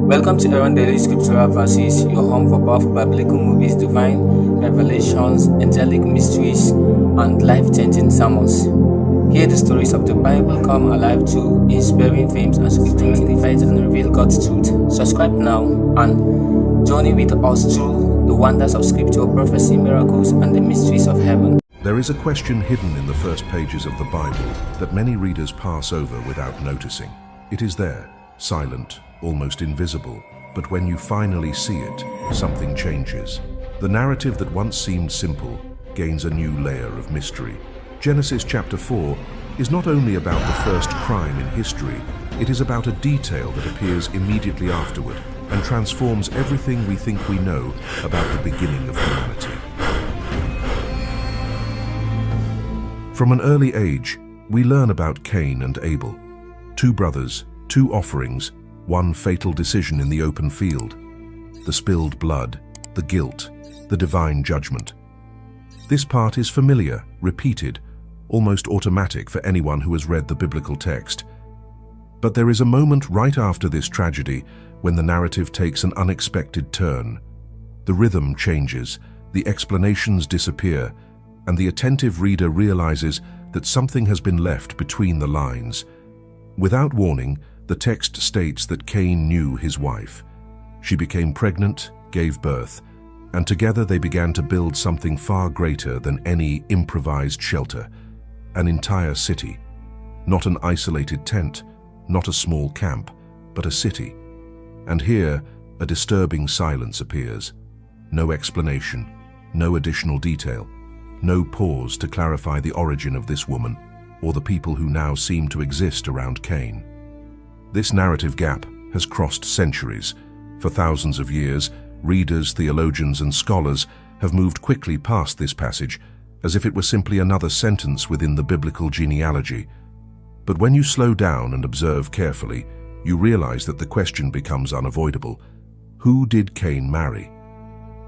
Welcome to Aaron Daily Scriptural Verses, your home for powerful biblical movies, divine revelations, angelic mysteries, and life-changing sermons. Hear the stories of the Bible come alive through inspiring films and scriptures fight and reveal God's truth. Subscribe now and journey with us through the wonders of Scripture, prophecy, miracles, and the mysteries of heaven. There is a question hidden in the first pages of the Bible that many readers pass over without noticing. It is there, silent, almost invisible, but when you finally see it, something changes. The narrative that once seemed simple gains a new layer of mystery. Genesis chapter 4 is not only about the first crime in history, it is about a detail that appears immediately afterward and transforms everything we think we know about the beginning of humanity. From an early age, we learn about Cain and Abel, two brothers, two offerings, one fatal decision in the open field, the spilled blood, the guilt, the divine judgment. This part is familiar, repeated, almost automatic for anyone who has read the biblical text. But there is a moment right after this tragedy when the narrative takes an unexpected turn. The rhythm changes, the explanations disappear, and the attentive reader realizes that something has been left between the lines. Without warning, the text states that Cain knew his wife. She became pregnant, gave birth, and together they began to build something far greater than any improvised shelter, an entire city. Not an isolated tent, not a small camp, but a city. And here, a disturbing silence appears. No explanation, no additional detail, no pause to clarify the origin of this woman or the people who now seem to exist around Cain. This narrative gap has crossed centuries. For thousands of years, readers, theologians, and scholars have moved quickly past this passage as if it were simply another sentence within the biblical genealogy. But when you slow down and observe carefully, you realize that the question becomes unavoidable. Who did Cain marry?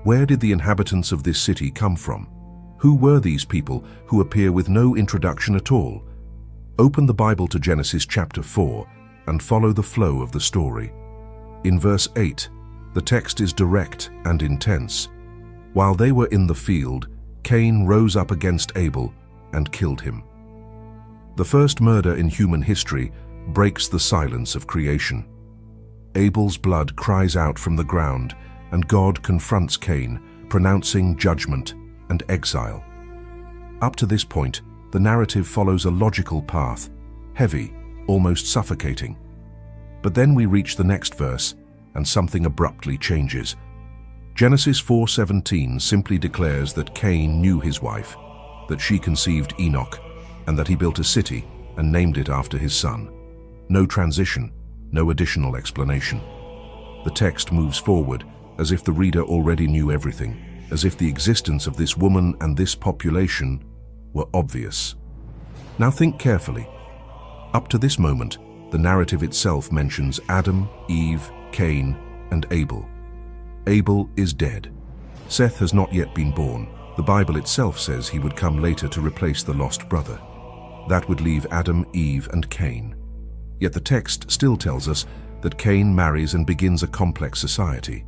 Where did the inhabitants of this city come from? Who were these people who appear with no introduction at all? Open the Bible to Genesis chapter 4 and follow the flow of the story. In verse 8, the text is direct and intense. While they were in the field, Cain rose up against Abel and killed him. The first murder in human history breaks the silence of creation. Abel's blood cries out from the ground, and God confronts Cain, pronouncing judgment and exile. Up to this point, the narrative follows a logical path, heavy, almost suffocating. But then we reach the next verse, and something abruptly changes. Genesis 4:17 simply declares that Cain knew his wife, that she conceived Enoch, and that he built a city and named it after his son. No transition, no additional explanation. The text moves forward as if the reader already knew everything, as if the existence of this woman and this population were obvious. Now think carefully. Up to this moment, the narrative itself mentions Adam, Eve, Cain, and Abel. Abel is dead. Seth has not yet been born. The Bible itself says he would come later to replace the lost brother. That would leave Adam, Eve, and Cain. Yet the text still tells us that Cain marries and begins a complex society.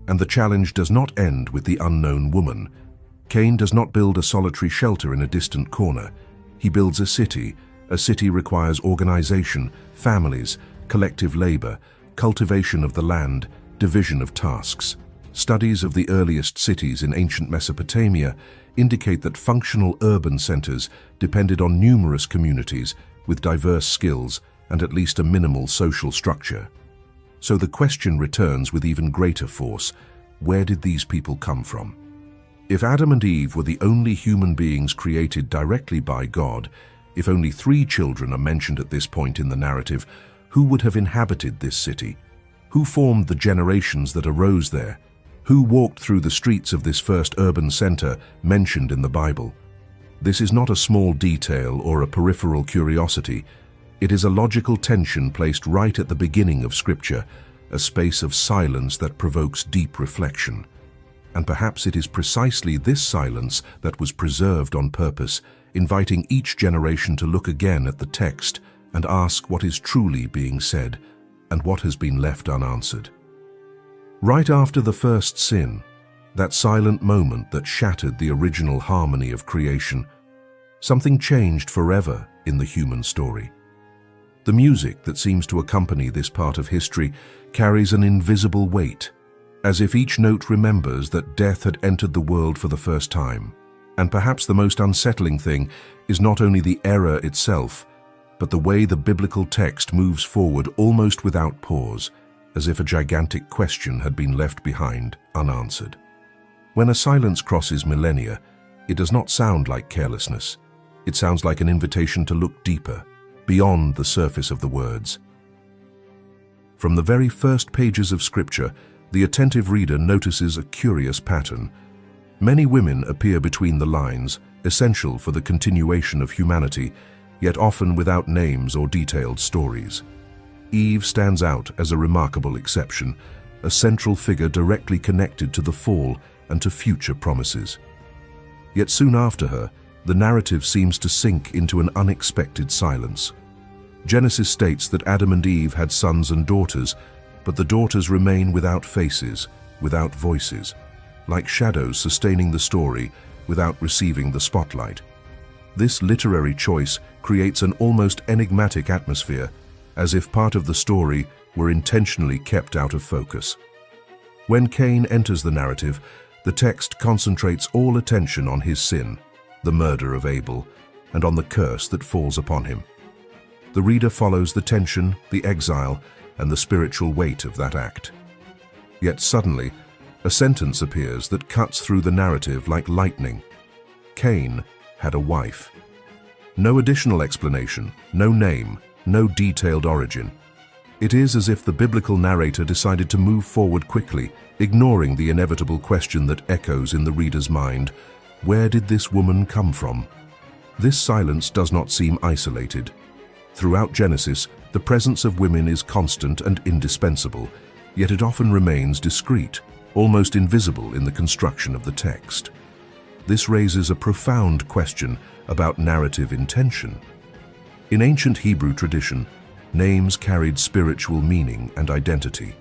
And the challenge does not end with the unknown woman. Cain does not build a solitary shelter in a distant corner. He builds a city. A city requires organization, families, collective labor, cultivation of the land, division of tasks. Studies of the earliest cities in ancient Mesopotamia indicate that functional urban centers depended on numerous communities with diverse skills and at least a minimal social structure. So the question returns with even greater force: where did these people come from? If Adam and Eve were the only human beings created directly by God, if only 3 children are mentioned at this point in the narrative, who would have inhabited this city? Who formed the generations that arose there? Who walked through the streets of this first urban center mentioned in the Bible? This is not a small detail or a peripheral curiosity. It is a logical tension placed right at the beginning of Scripture, a space of silence that provokes deep reflection. And perhaps it is precisely this silence that was preserved on purpose, inviting each generation to look again at the text and ask what is truly being said and what has been left unanswered. Right after the first sin, that silent moment that shattered the original harmony of creation, something changed forever in the human story. The music that seems to accompany this part of history carries an invisible weight, as if each note remembers that death had entered the world for the first time. And perhaps the most unsettling thing is not only the error itself, but the way the biblical text moves forward almost without pause, as if a gigantic question had been left behind unanswered. When a silence crosses millennia, it does not sound like carelessness. It sounds like an invitation to look deeper, beyond the surface of the words. From the very first pages of Scripture, the attentive reader notices a curious pattern. Many women appear between the lines, essential for the continuation of humanity, yet often without names or detailed stories. Eve stands out as a remarkable exception, a central figure directly connected to the fall and to future promises. Yet soon after her, the narrative seems to sink into an unexpected silence. Genesis states that Adam and Eve had sons and daughters, but the daughters remain without faces, without voices, like shadows sustaining the story without receiving the spotlight. This literary choice creates an almost enigmatic atmosphere, as if part of the story were intentionally kept out of focus. When Cain enters the narrative, the text concentrates all attention on his sin, the murder of Abel, and on the curse that falls upon him. The reader follows the tension, the exile, and the spiritual weight of that act. Yet suddenly, a sentence appears that cuts through the narrative like lightning. Cain had a wife. No additional explanation, no name, no detailed origin. It is as if the biblical narrator decided to move forward quickly, ignoring the inevitable question that echoes in the reader's mind: where did this woman come from? This silence does not seem isolated. Throughout Genesis, the presence of women is constant and indispensable, yet it often remains discreet, almost invisible in the construction of the text. This raises a profound question about narrative intention. In ancient Hebrew tradition, names carried spiritual meaning and identity.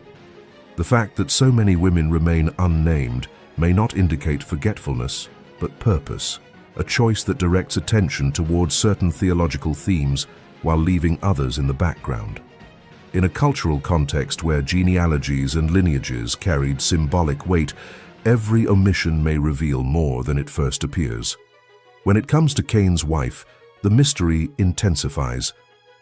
The fact that so many women remain unnamed may not indicate forgetfulness, but purpose, a choice that directs attention towards certain theological themes while leaving others in the background. In a cultural context where genealogies and lineages carried symbolic weight, every omission may reveal more than it first appears. When it comes to Cain's wife, the mystery intensifies.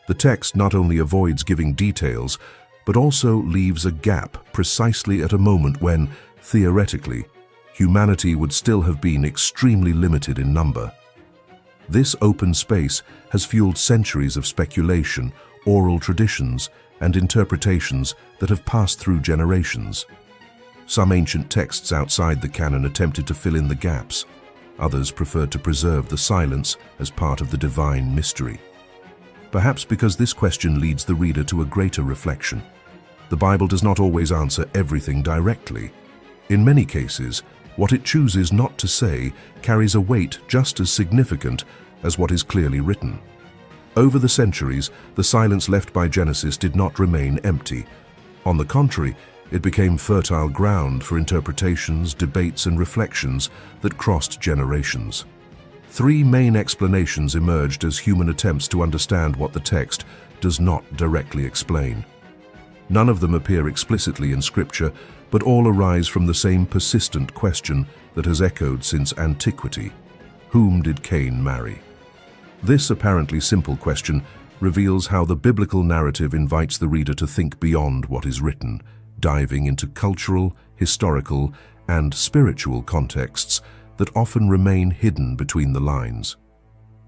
The text not only avoids giving details, but also leaves a gap precisely at a moment when, theoretically, humanity would still have been extremely limited in number. This open space has fueled centuries of speculation, oral traditions, and interpretations that have passed through generations. Some ancient texts outside the canon attempted to fill in the gaps. Others preferred to preserve the silence as part of the divine mystery. Perhaps because this question leads the reader to a greater reflection. The Bible does not always answer everything directly. In many cases, what it chooses not to say carries a weight just as significant as what is clearly written. Over the centuries, the silence left by Genesis did not remain empty. On the contrary, it became fertile ground for interpretations, debates, and reflections that crossed generations. Three main explanations emerged as human attempts to understand what the text does not directly explain. None of them appear explicitly in Scripture, but all arise from the same persistent question that has echoed since antiquity: whom did Cain marry? This apparently simple question reveals how the biblical narrative invites the reader to think beyond what is written, diving into cultural, historical, and spiritual contexts that often remain hidden between the lines.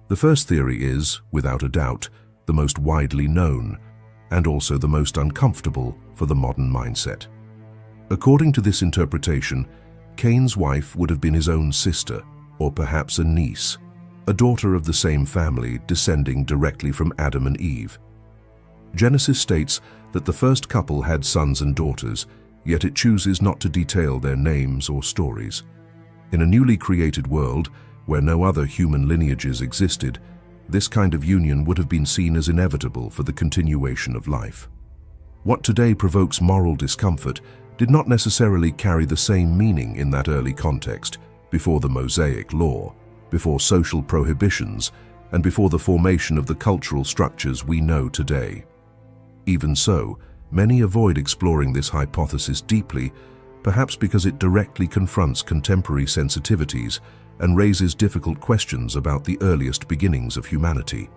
The first theory is, without a doubt, the most widely known, and also the most uncomfortable for the modern mindset. According to this interpretation, Cain's wife would have been his own sister, or perhaps a niece, a daughter of the same family descending directly from Adam and Eve. Genesis states that the first couple had sons and daughters, yet it chooses not to detail their names or stories. In a newly created world, where no other human lineages existed, this kind of union would have been seen as inevitable for the continuation of life. What today provokes moral discomfort did not necessarily carry the same meaning in that early context, before the Mosaic Law, before social prohibitions, and before the formation of the cultural structures we know today. Even so, many avoid exploring this hypothesis deeply, perhaps because it directly confronts contemporary sensitivities and raises difficult questions about the earliest beginnings of humanity.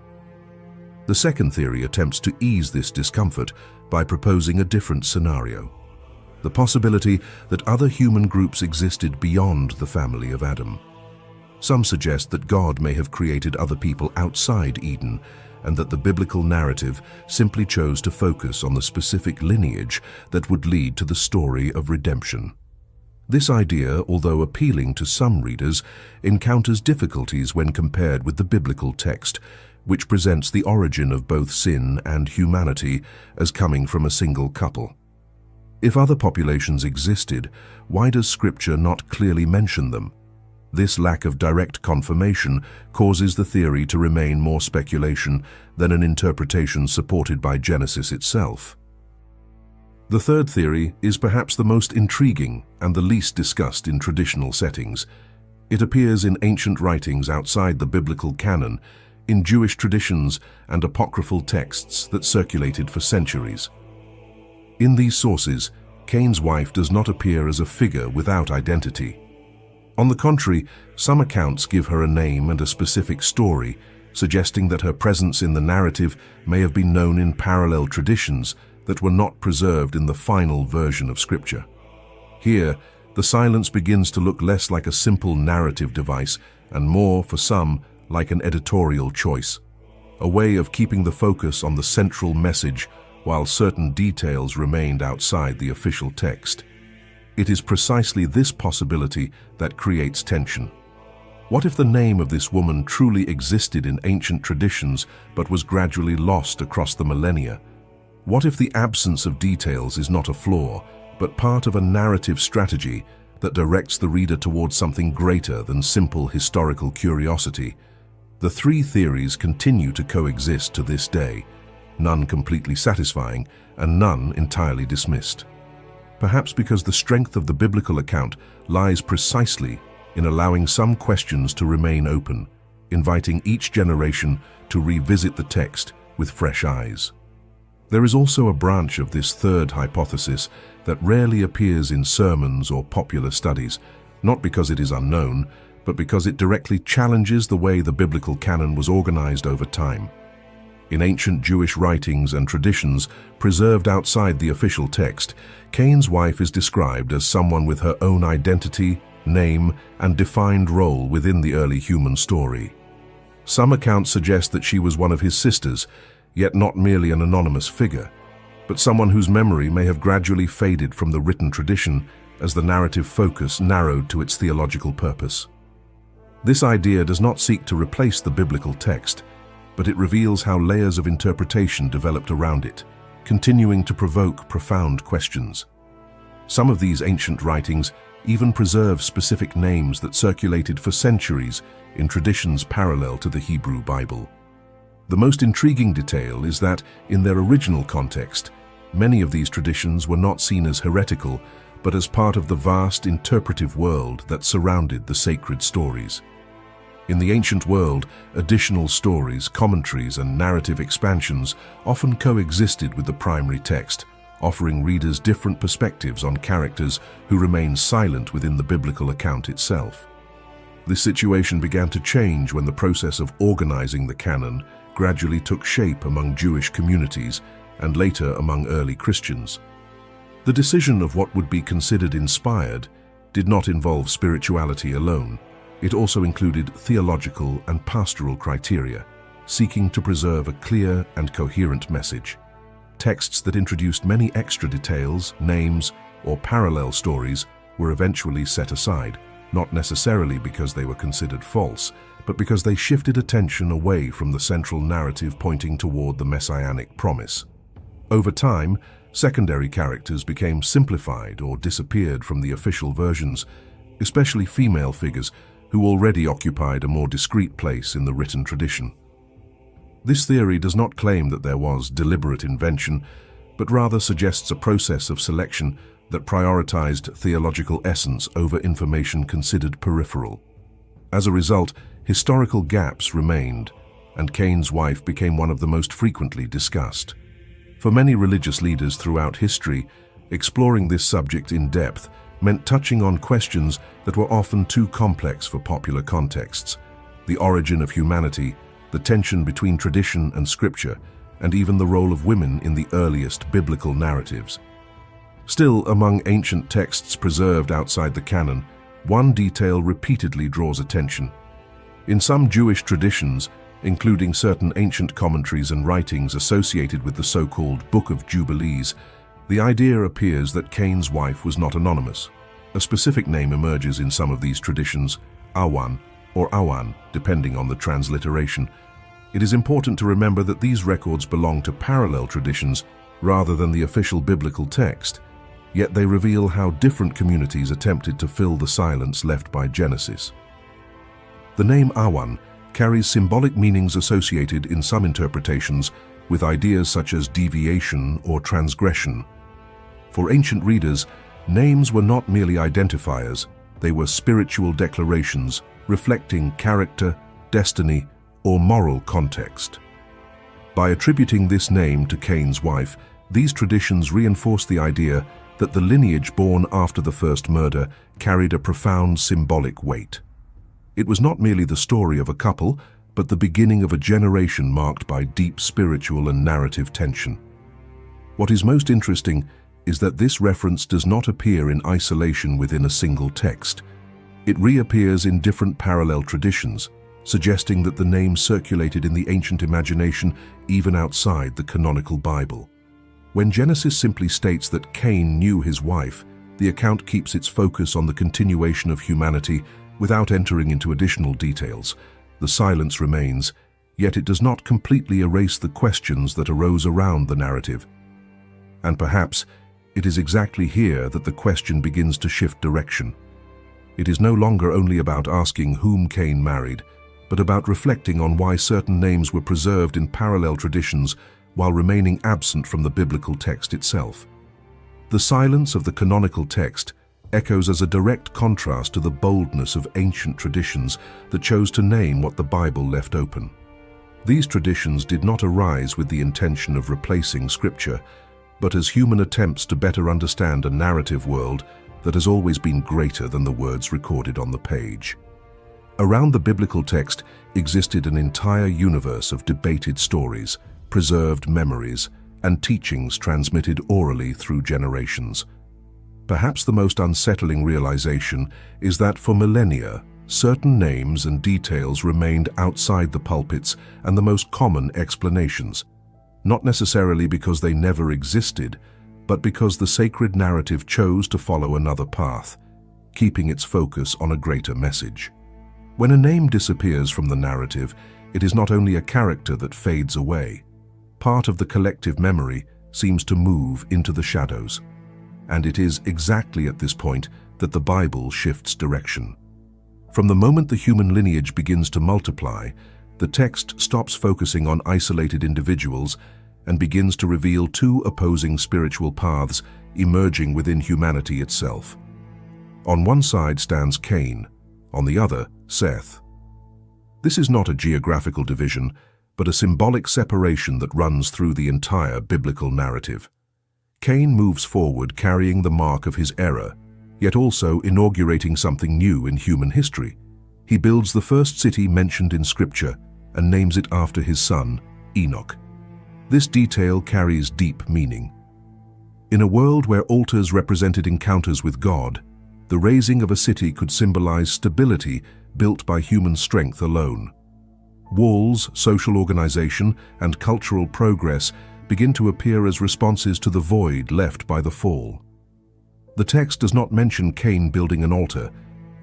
The second theory attempts to ease this discomfort by proposing a different scenario: the possibility that other human groups existed beyond the family of Adam. Some suggest that God may have created other people outside Eden, and that the biblical narrative simply chose to focus on the specific lineage that would lead to the story of redemption. This idea, although appealing to some readers, encounters difficulties when compared with the biblical text, which presents the origin of both sin and humanity as coming from a single couple. If other populations existed, why does Scripture not clearly mention them? This lack of direct confirmation causes the theory to remain more speculation than an interpretation supported by Genesis itself. The third theory is perhaps the most intriguing and the least discussed in traditional settings. It appears in ancient writings outside the biblical canon, in Jewish traditions and apocryphal texts that circulated for centuries. In these sources, Cain's wife does not appear as a figure without identity. On the contrary, some accounts give her a name and a specific story, suggesting that her presence in the narrative may have been known in parallel traditions that were not preserved in the final version of Scripture. Here, the silence begins to look less like a simple narrative device and more, for some, like an editorial choice, a way of keeping the focus on the central message while certain details remained outside the official text. It is precisely this possibility that creates tension. What if the name of this woman truly existed in ancient traditions but was gradually lost across the millennia? What if the absence of details is not a flaw, but part of a narrative strategy that directs the reader towards something greater than simple historical curiosity? The three theories continue to coexist to this day, none completely satisfying and none entirely dismissed. Perhaps because the strength of the biblical account lies precisely in allowing some questions to remain open, inviting each generation to revisit the text with fresh eyes. There is also a branch of this third hypothesis that rarely appears in sermons or popular studies, not because it is unknown, but because it directly challenges the way the biblical canon was organized over time. In ancient Jewish writings and traditions preserved outside the official text, Cain's wife is described as someone with her own identity, name, and defined role within the early human story. Some accounts suggest that she was one of his sisters, yet not merely an anonymous figure, but someone whose memory may have gradually faded from the written tradition as the narrative focus narrowed to its theological purpose. This idea does not seek to replace the biblical text, but it reveals how layers of interpretation developed around it, continuing to provoke profound questions. Some of these ancient writings even preserve specific names that circulated for centuries in traditions parallel to the Hebrew Bible. The most intriguing detail is that, in their original context, many of these traditions were not seen as heretical, but as part of the vast interpretive world that surrounded the sacred stories. In the ancient world, additional stories, commentaries, and narrative expansions often coexisted with the primary text, offering readers different perspectives on characters who remain silent within the biblical account itself. This situation began to change when the process of organizing the canon gradually took shape among Jewish communities and later among early Christians. The decision of what would be considered inspired did not involve spirituality alone. It also included theological and pastoral criteria, seeking to preserve a clear and coherent message. Texts that introduced many extra details, names, or parallel stories were eventually set aside, not necessarily because they were considered false, but because they shifted attention away from the central narrative pointing toward the messianic promise. Over time, secondary characters became simplified or disappeared from the official versions, especially female figures who already occupied a more discreet place in the written tradition. This theory does not claim that there was deliberate invention, but rather suggests a process of selection that prioritized theological essence over information considered peripheral. As a result, historical gaps remained, and Cain's wife became one of the most frequently discussed. For many religious leaders throughout history, exploring this subject in depth meant touching on questions that were often too complex for popular contexts: the origin of humanity, the tension between tradition and scripture, and even the role of women in the earliest biblical narratives. Still, among ancient texts preserved outside the canon, one detail repeatedly draws attention. In some Jewish traditions, including certain ancient commentaries and writings associated with the so-called Book of Jubilees, the idea appears that Cain's wife was not anonymous. A specific name emerges in some of these traditions, Awan or Awan, depending on the transliteration. It is important to remember that these records belong to parallel traditions rather than the official biblical text, yet they reveal how different communities attempted to fill the silence left by Genesis. The name Awan carries symbolic meanings associated in some interpretations with ideas such as deviation or transgression. For ancient readers, names were not merely identifiers, they were spiritual declarations reflecting character, destiny, or moral context. By attributing this name to Cain's wife, these traditions reinforce the idea that the lineage born after the first murder carried a profound symbolic weight. It was not merely the story of a couple, but the beginning of a generation marked by deep spiritual and narrative tension. What is most interesting is that this reference does not appear in isolation within a single text. It reappears in different parallel traditions, suggesting that the name circulated in the ancient imagination even outside the canonical Bible. When Genesis simply states that Cain knew his wife, the account keeps its focus on the continuation of humanity without entering into additional details. The silence remains, yet it does not completely erase the questions that arose around the narrative. And perhaps it is exactly here that the question begins to shift direction. It is no longer only about asking whom Cain married, but about reflecting on why certain names were preserved in parallel traditions while remaining absent from the biblical text itself. The silence of the canonical text echoes as a direct contrast to the boldness of ancient traditions that chose to name what the Bible left open. These traditions did not arise with the intention of replacing Scripture, but as human attempts to better understand a narrative world that has always been greater than the words recorded on the page. Around the biblical text existed an entire universe of debated stories, preserved memories, and teachings transmitted orally through generations. Perhaps the most unsettling realization is that for millennia, certain names and details remained outside the pulpits and the most common explanations, not necessarily because they never existed, but because the sacred narrative chose to follow another path, keeping its focus on a greater message. When a name disappears from the narrative, it is not only a character that fades away. Part of the collective memory seems to move into the shadows. And it is exactly at this point that the Bible shifts direction. From the moment the human lineage begins to multiply, the text stops focusing on isolated individuals and begins to reveal two opposing spiritual paths emerging within humanity itself. On one side stands Cain, on the other, Seth. This is not a geographical division, but a symbolic separation that runs through the entire biblical narrative. Cain moves forward carrying the mark of his error, yet also inaugurating something new in human history. He builds the first city mentioned in Scripture and names it after his son, Enoch. This detail carries deep meaning. In a world where altars represented encounters with God, the raising of a city could symbolize stability built by human strength alone. Walls, social organization, and cultural progress begin to appear as responses to the void left by the fall. The text does not mention Cain building an altar.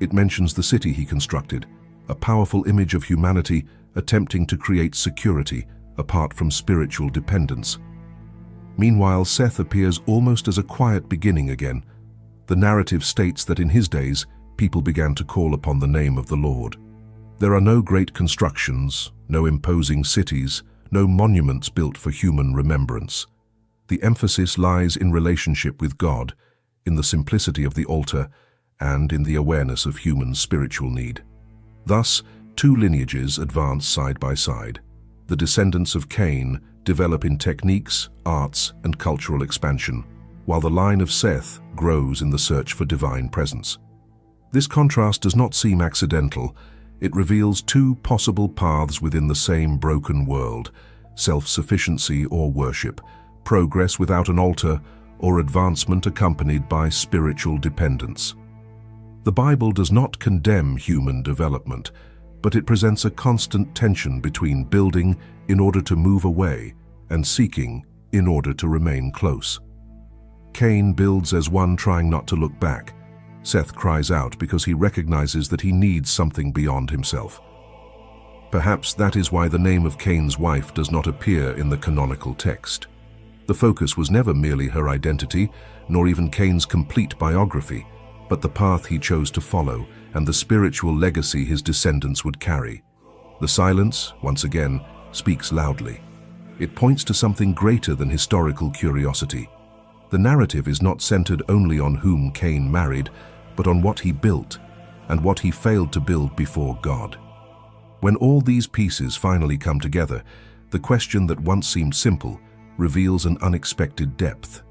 It mentions the city he constructed, a powerful image of humanity attempting to create security apart from spiritual dependence. Meanwhile, Seth appears almost as a quiet beginning again. The narrative states that in his days, people began to call upon the name of the Lord. There are no great constructions, no imposing cities, no monuments built for human remembrance. The emphasis lies in relationship with God, in the simplicity of the altar, and in the awareness of human spiritual need. Thus, two lineages advance side by side. The descendants of Cain develop in techniques, arts, and cultural expansion, while the line of Seth grows in the search for divine presence. This contrast does not seem accidental. It reveals two possible paths within the same broken world: self-sufficiency or worship, progress without an altar, or advancement accompanied by spiritual dependence. The Bible does not condemn human development, but it presents a constant tension between building in order to move away and seeking in order to remain close. Cain builds as one trying not to look back. Seth cries out because he recognizes that he needs something beyond himself. Perhaps that is why the name of Cain's wife does not appear in the canonical text. The focus was never merely her identity, nor even Cain's complete biography, but the path he chose to follow and the spiritual legacy his descendants would carry. The silence, once again, speaks loudly. It points to something greater than historical curiosity. The narrative is not centered only on whom Cain married, but on what he built and what he failed to build before God. When all these pieces finally come together, the question that once seemed simple reveals an unexpected depth.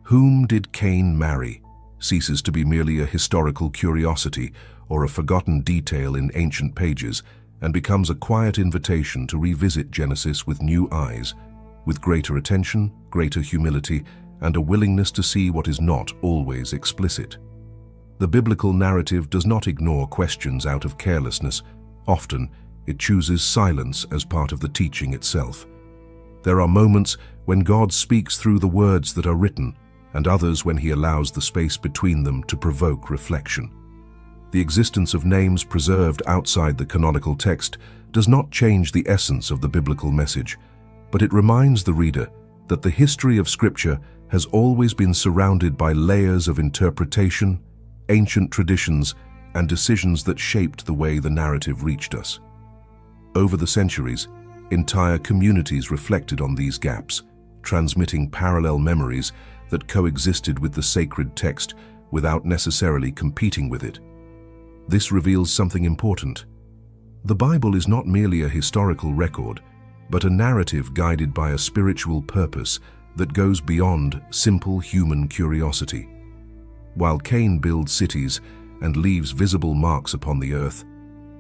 Whom did Cain marry ceases to be merely a historical curiosity or a forgotten detail in ancient pages and becomes a quiet invitation to revisit Genesis with new eyes, with greater attention, greater humility, and a willingness to see what is not always explicit. The biblical narrative does not ignore questions out of carelessness. Often, it chooses silence as part of the teaching itself. There are moments when God speaks through the words that are written, and others when he allows the space between them to provoke reflection. The existence of names preserved outside the canonical text does not change the essence of the biblical message, but it reminds the reader that the history of Scripture has always been surrounded by layers of interpretation, ancient traditions, and decisions that shaped the way the narrative reached us. Over the centuries, entire communities reflected on these gaps, transmitting parallel memories that coexisted with the sacred text without necessarily competing with it. This reveals something important. The Bible is not merely a historical record, but a narrative guided by a spiritual purpose that goes beyond simple human curiosity. While Cain builds cities and leaves visible marks upon the earth,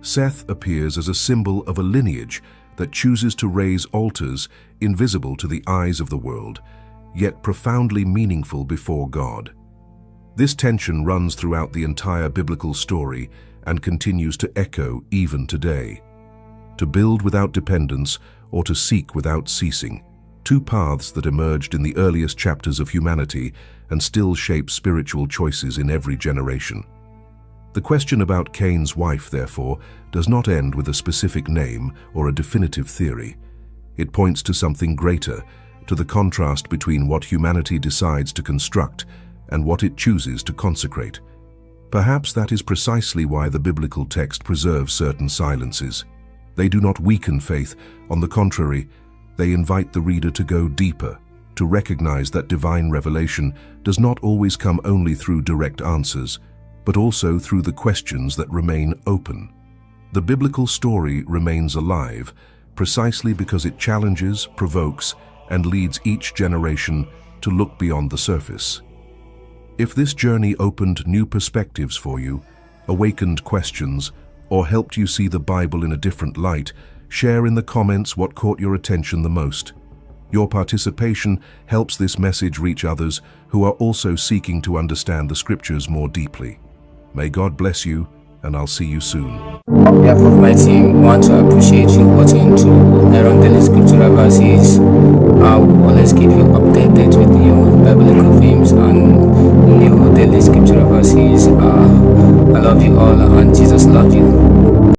Seth appears as a symbol of a lineage that chooses to raise altars invisible to the eyes of the world, yet profoundly meaningful before God. This tension runs throughout the entire biblical story and continues to echo even today. To build without dependence or to seek without ceasing, two paths that emerged in the earliest chapters of humanity and still shape spiritual choices in every generation. The question about Cain's wife, therefore, does not end with a specific name or a definitive theory. It points to something greater, to the contrast between what humanity decides to construct and what it chooses to consecrate. Perhaps that is precisely why the biblical text preserves certain silences. They do not weaken faith. On the contrary, they invite the reader to go deeper, to recognize that divine revelation does not always come only through direct answers, but also through the questions that remain open. The biblical story remains alive precisely because it challenges, provokes, and leads each generation to look beyond the surface. If this journey opened new perspectives for you, awakened questions, or helped you see the Bible in a different light, share in the comments what caught your attention the most. Your participation helps this message reach others who are also seeking to understand the Scriptures more deeply. May God bless you, and I'll see you soon. On behalf of my team, I want to appreciate you watching through Aaron Daily Scriptural Verses. I will always keep you updated with new biblical themes and new daily scriptural verses. I love you all, and Jesus loves you.